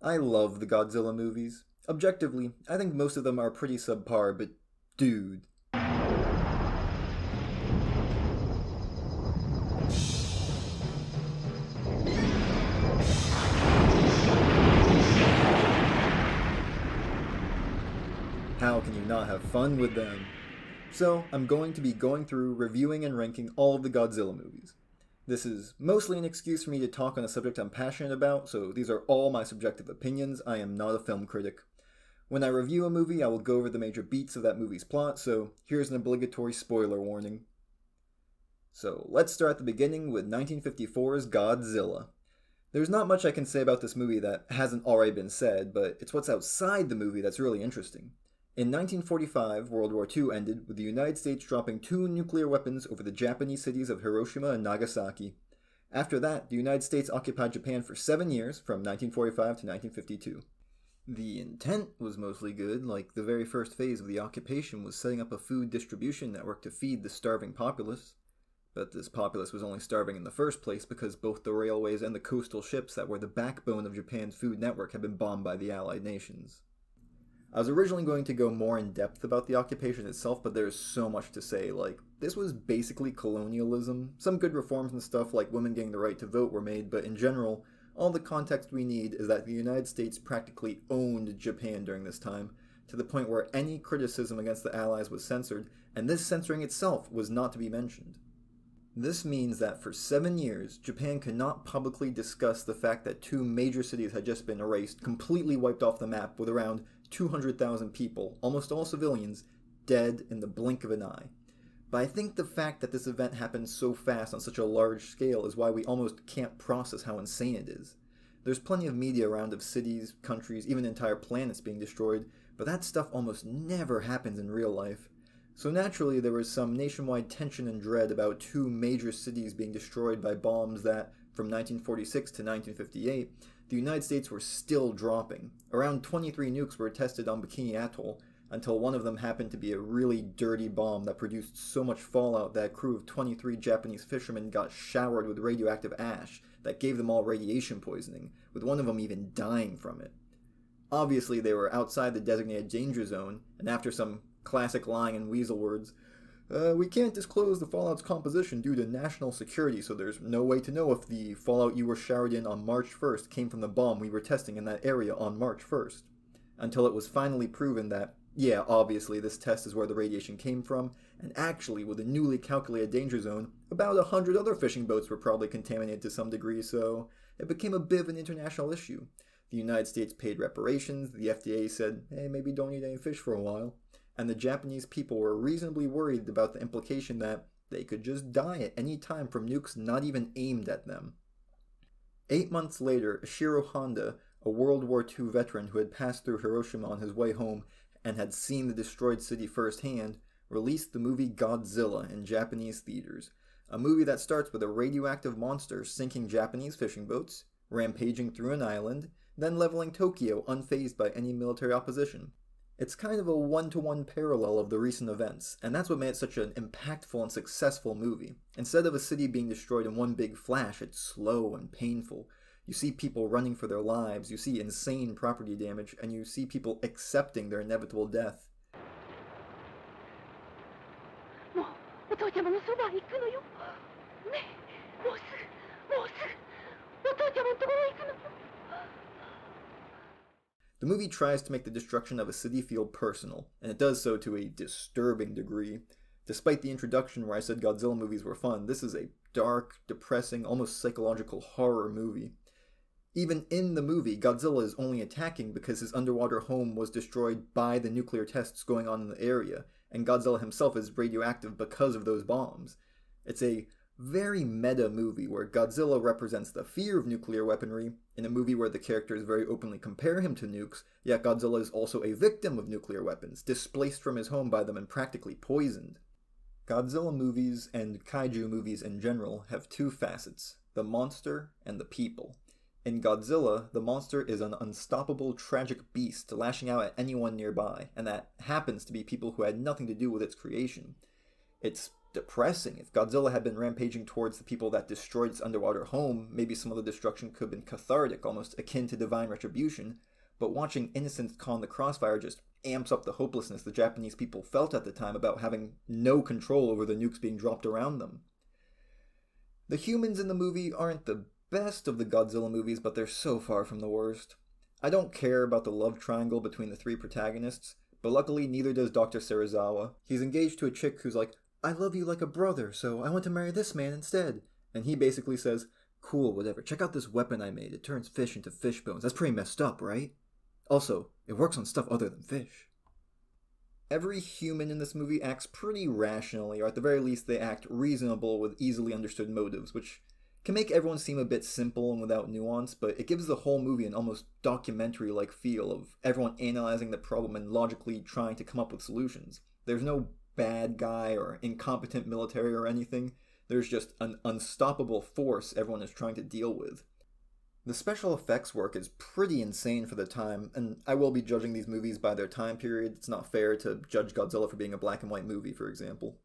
I love the Godzilla movies. Objectively, I think most of them are pretty subpar, but dude. How can you not have fun with them? So, I'm going to be going through, reviewing, and ranking all of the Godzilla movies. This is mostly an excuse for me to talk on a subject I'm passionate about, so these are all my subjective opinions. I am not a film critic. When I review a movie, I will go over the major beats of that movie's plot, so here's an obligatory spoiler warning. So, let's start at the beginning with 1954's Godzilla. There's not much I can say about this movie that hasn't already been said, but it's what's outside the movie that's really interesting. In 1945, World War II ended with the United States dropping 2 nuclear weapons over the Japanese cities of Hiroshima and Nagasaki. After that, the United States occupied Japan for 7 years, from 1945 to 1952. The intent was mostly good, like the very first phase of the occupation was setting up a food distribution network to feed the starving populace. But this populace was only starving in the first place because both the railways and the coastal ships that were the backbone of Japan's food network had been bombed by the Allied nations. I was originally going to go more in depth about the occupation itself, but there's so much to say. This was basically colonialism. Some good reforms and stuff, like women getting the right to vote, were made, but in general, all the context we need is that the United States practically owned Japan during this time, to the point where any criticism against the Allies was censored, and this censoring itself was not to be mentioned. This means that for 7 years, Japan could not publicly discuss the fact that 2 major cities had just been erased, completely wiped off the map, with around 200,000 people, almost all civilians, dead in the blink of an eye. But I think the fact that this event happened so fast on such a large scale is why we almost can't process how insane it is. There's plenty of media around of cities, countries, even entire planets being destroyed, but that stuff almost never happens in real life. So naturally, there was some nationwide tension and dread about 2 major cities being destroyed by bombs that, from 1946 to 1958, the United States were still dropping. Around 23 nukes were tested on Bikini Atoll, until one of them happened to be a really dirty bomb that produced so much fallout that a crew of 23 Japanese fishermen got showered with radioactive ash that gave them all radiation poisoning, with one of them even dying from it. Obviously, they were outside the designated danger zone, and after some classic lying and weasel words, we can't disclose the fallout's composition due to national security, so there's no way to know if the fallout you were showered in on March 1st came from the bomb we were testing in that area on March 1st. Until it was finally proven that, yeah, obviously this test is where the radiation came from, and actually, with a newly calculated danger zone, about 100 other fishing boats were probably contaminated to some degree, so it became a bit of an international issue. The United States paid reparations, the FDA said, hey, maybe don't eat any fish for a while, and the Japanese people were reasonably worried about the implication that they could just die at any time from nukes not even aimed at them. 8 months later, Ishiro Honda, a World War II veteran who had passed through Hiroshima on his way home and had seen the destroyed city firsthand, released the movie Godzilla in Japanese theaters, a movie that starts with a radioactive monster sinking Japanese fishing boats, rampaging through an island, then leveling Tokyo unfazed by any military opposition. It's kind of a one-to-one parallel of the recent events, and that's what made it such an impactful and successful movie. Instead of a city being destroyed in one big flash, it's slow and painful. You see people running for their lives, you see insane property damage, and you see people accepting their inevitable death. The movie tries to make the destruction of a city feel personal, and it does so to a disturbing degree. Despite the introduction where I said Godzilla movies were fun, this is a dark, depressing, almost psychological horror movie. Even in the movie, Godzilla is only attacking because his underwater home was destroyed by the nuclear tests going on in the area, and Godzilla himself is radioactive because of those bombs. It's a very meta movie where Godzilla represents the fear of nuclear weaponry, in a movie where the characters very openly compare him to nukes, yet Godzilla is also a victim of nuclear weapons, displaced from his home by them and practically poisoned. Godzilla movies, and kaiju movies in general, have 2 facets, the monster and the people. In Godzilla, the monster is an unstoppable, tragic beast lashing out at anyone nearby, and that happens to be people who had nothing to do with its creation. It's depressing. If Godzilla had been rampaging towards the people that destroyed its underwater home, maybe some of the destruction could have been cathartic, almost akin to divine retribution, but watching innocents caught in the crossfire just amps up the hopelessness the Japanese people felt at the time about having no control over the nukes being dropped around them. The humans in the movie aren't the best of the Godzilla movies, but they're so far from the worst. I don't care about the love triangle between the three protagonists, but luckily neither does Dr. Serizawa. He's engaged to a chick who's like, I love you like a brother, so I want to marry this man instead. And he basically says, cool, whatever, check out this weapon I made. It turns fish into fish bones. That's pretty messed up, right? Also, it works on stuff other than fish. Every human in this movie acts pretty rationally, or at the very least they act reasonable with easily understood motives, which can make everyone seem a bit simple and without nuance, but it gives the whole movie an almost documentary-like feel of everyone analyzing the problem and logically trying to come up with solutions. There's no bad guy or incompetent military or anything. There's just an unstoppable force everyone is trying to deal with. The special effects work is pretty insane for the time, and I will be judging these movies by their time period. It's not fair to judge Godzilla for being a black and white movie, for example.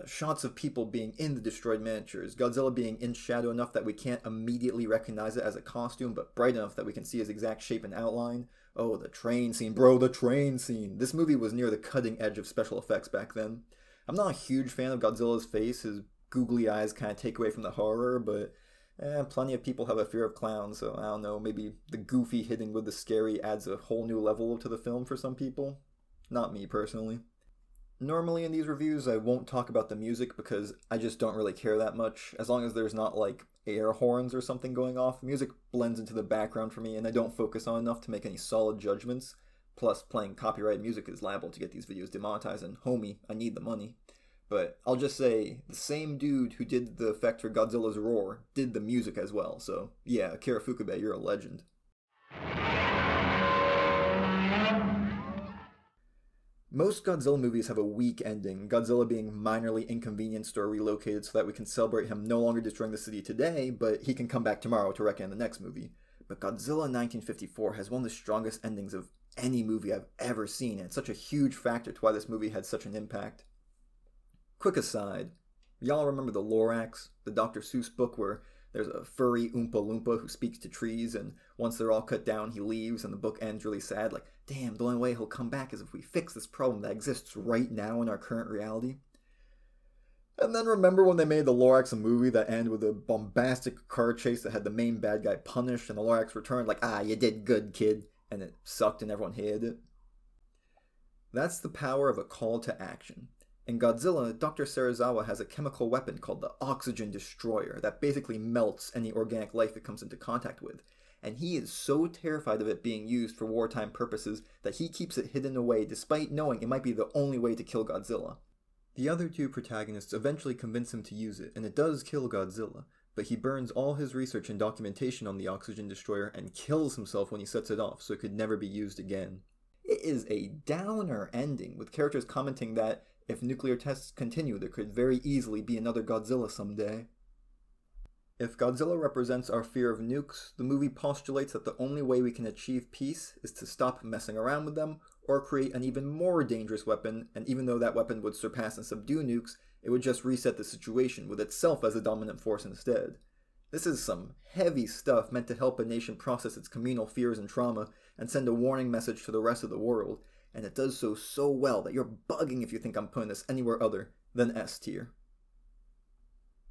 Shots of people being in the destroyed miniatures, Godzilla being in shadow enough that we can't immediately recognize it as a costume, but bright enough that we can see his exact shape and outline. Oh, the train scene, bro, the train scene. This movie was near the cutting edge of special effects back then. I'm not a huge fan of Godzilla's face. His googly eyes kind of take away from the horror, but plenty of people have a fear of clowns, so I don't know, maybe the goofy hitting with the scary adds a whole new level to the film for some people. Not me, personally. Normally in these reviews, I won't talk about the music because I just don't really care that much. As long as there's not, like, air horns or something going off, music blends into the background for me and I don't focus on enough to make any solid judgments. Plus, playing copyrighted music is liable to get these videos demonetized, and homie, I need the money. But I'll just say, the same dude who did the effect for Godzilla's roar did the music as well, so yeah, Akira Ifukube, you're a legend. Most Godzilla movies have a weak ending, Godzilla being minorly inconvenienced or relocated so that we can celebrate him no longer destroying the city today, but he can come back tomorrow to wreck it in the next movie. But Godzilla 1954 has one of the strongest endings of any movie I've ever seen, and it's such a huge factor to why this movie had such an impact. Quick aside, y'all remember the Lorax, the Dr. Seuss book where there's a furry Oompa Loompa who speaks to trees, and once they're all cut down, he leaves, and the book ends really sad, like, damn, the only way he'll come back is if we fix this problem that exists right now in our current reality. And then remember when they made the Lorax a movie that ended with a bombastic car chase that had the main bad guy punished, and the Lorax returned like, you did good, kid, and it sucked and everyone hated it? That's the power of a call to action. In Godzilla, Dr. Serizawa has a chemical weapon called the Oxygen Destroyer that basically melts any organic life it comes into contact with, and he is so terrified of it being used for wartime purposes that he keeps it hidden away despite knowing it might be the only way to kill Godzilla. The other two protagonists eventually convince him to use it, and it does kill Godzilla, but he burns all his research and documentation on the Oxygen Destroyer and kills himself when he sets it off so it could never be used again. It is a downer ending, with characters commenting that if nuclear tests continue, there could very easily be another Godzilla someday. If Godzilla represents our fear of nukes, the movie postulates that the only way we can achieve peace is to stop messing around with them, or create an even more dangerous weapon, and even though that weapon would surpass and subdue nukes, it would just reset the situation, with itself as a dominant force instead. This is some heavy stuff meant to help a nation process its communal fears and trauma, and send a warning message to the rest of the world, and it does so well that you're bugging if you think I'm putting this anywhere other than S tier.